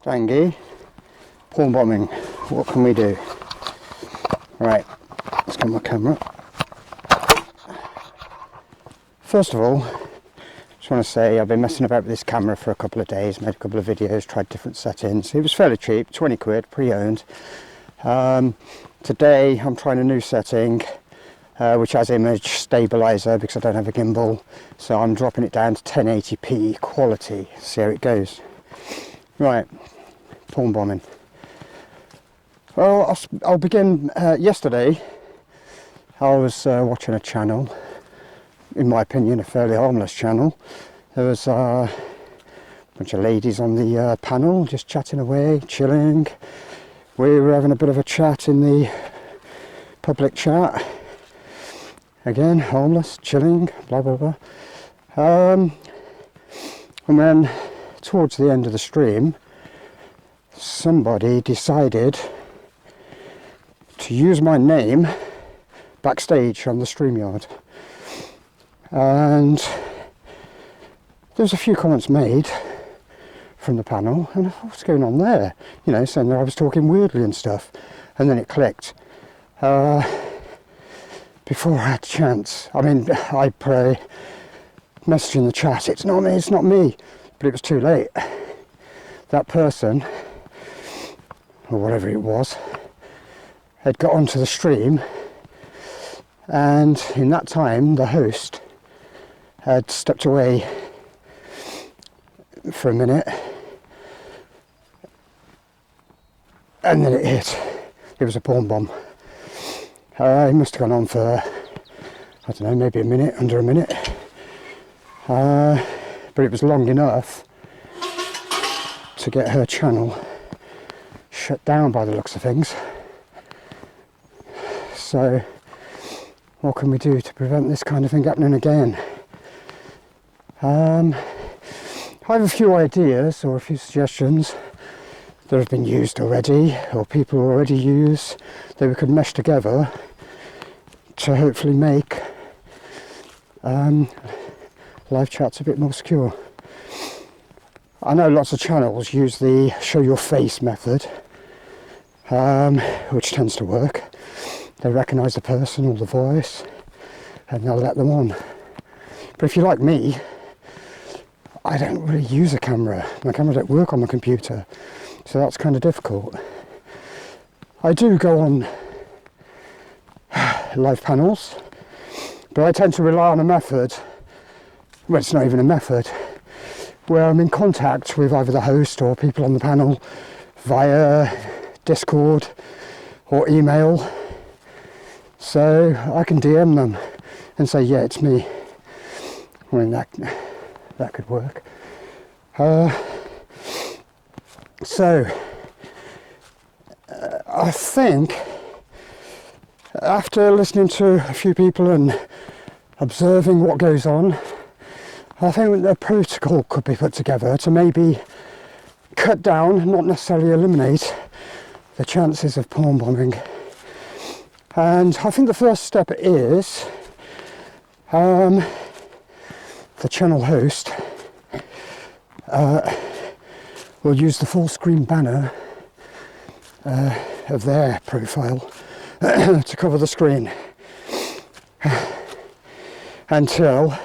Stangy, porn bombing. What can we do? Right, let's get my camera. First of all, just want to say I've been messing about with this camera for a couple of days, made a couple of videos, tried different settings. It was fairly cheap, 20 quid, pre-owned. Today I'm trying a new setting, which has image stabilizer because I don't have a gimbal. So I'm dropping it down to 1080p quality, see how it goes. Right, porn bombing. Well, I'll begin. Yesterday I was watching a channel, in my opinion a fairly harmless channel. There was a bunch of ladies on the panel just chatting away, chilling. We were having a bit of a chat in the public chat. Again, harmless, chilling, blah blah blah. And then towards the end of the stream, somebody decided to use my name backstage on the StreamYard. And there was a few comments made from the panel, and I thought, what's going on there? You know, saying that I was talking weirdly and stuff. And then it clicked. Before I had a chance, I mean, I pray, message in the chat, it's not me, but it was too late. That person, or whatever it was, had got onto the stream, and in that time the host had stepped away for a minute, and then it hit. It was a porn bomb. It must have gone on for, I don't know, maybe a minute, under a minute. But it was long enough to get her channel shut down by the looks of things. So, what can we do to prevent this kind of thing happening again? I have a few ideas or a few suggestions that have been used already, or people already use, that we could mesh together to hopefully make live chats a bit more secure. I know lots of channels use the show your face method, which tends to work. They recognise the person or the voice and they'll let them on. But if you're like me, I don't really use a camera. My camera don't work on the computer, so that's kind of difficult. I do go on live panels, but I tend to rely on a method, well, it's not even a method, where I'm in contact with either the host or people on the panel via Discord or email. So I can DM them and say, yeah, it's me. I mean, that could work. I think after listening to a few people and observing what goes on, I think a protocol could be put together to maybe cut down, not necessarily eliminate, the chances of porn bombing. And I think the first step is the channel host will use the full screen banner of their profile to cover the screen until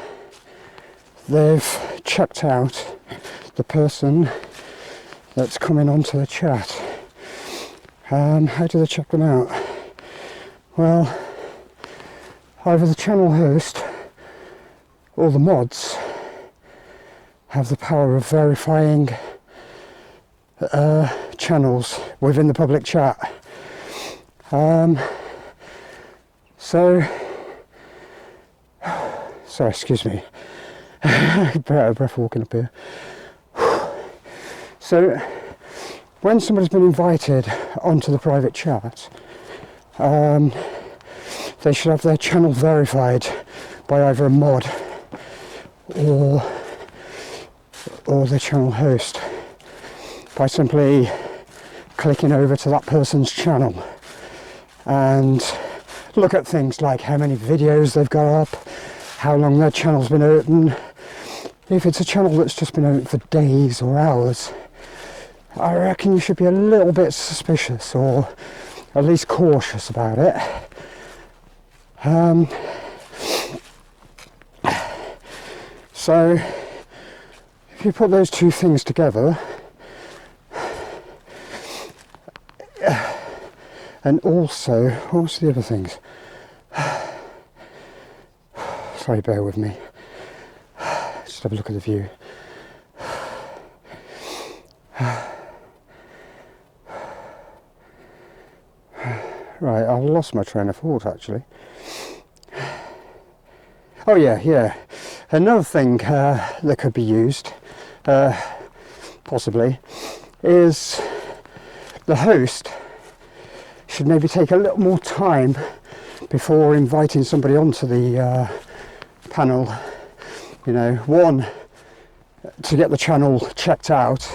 they've checked out the person that's coming onto the chat. How do they check them out? Well, either the channel host or the mods have the power of verifying channels within the public chat. Sorry, excuse me. Out of breath walking up here. So, when somebody's been invited onto the private chat, they should have their channel verified by either a mod or the channel host by simply clicking over to that person's channel and look at things like how many videos they've got up, how long their channel's been open. If it's a channel that's just been open for days or hours, I reckon you should be a little bit suspicious, or at least cautious about it. So if you put those two things together, and also, what's the other things? Sorry, bear with me. Just have a look at the view. Right, I lost my train of thought actually. Oh yeah. Another thing that could be used, possibly, is the host should maybe take a little more time before inviting somebody onto the panel. You know, one, to get the channel checked out,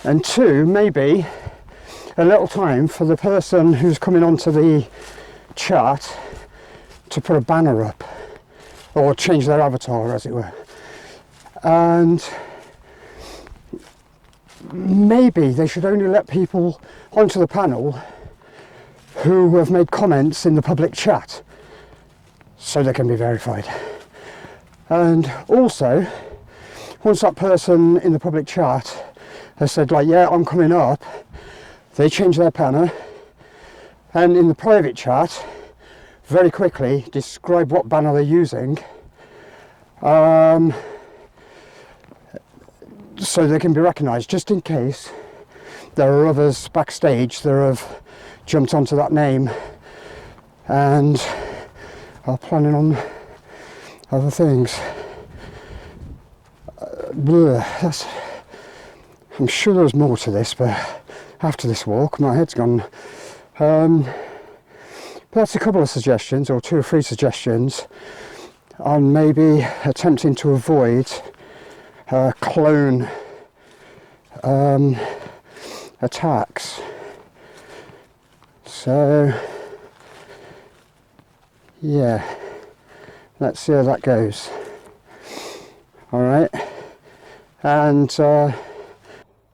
and two, maybe a little time for the person who's coming onto the chat to put a banner up, or change their avatar, as it were. And maybe they should only let people onto the panel who have made comments in the public chat, so they can be verified. And also, once that person in the public chat has said, like, yeah, I'm coming up, they change their banner, and in the private chat, very quickly describe what banner they're using, so they can be recognised, just in case there are others backstage that have jumped onto that name and are planning on other things. I'm sure there's more to this, but after this walk my head's gone. That's a couple of suggestions, or 2 or 3 suggestions, on maybe attempting to avoid clone attacks. So yeah, let's see how that goes. Alright, and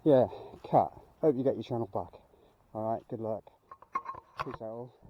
yeah, Kat, hope you get your channel back. Alright, good luck. Peace out all.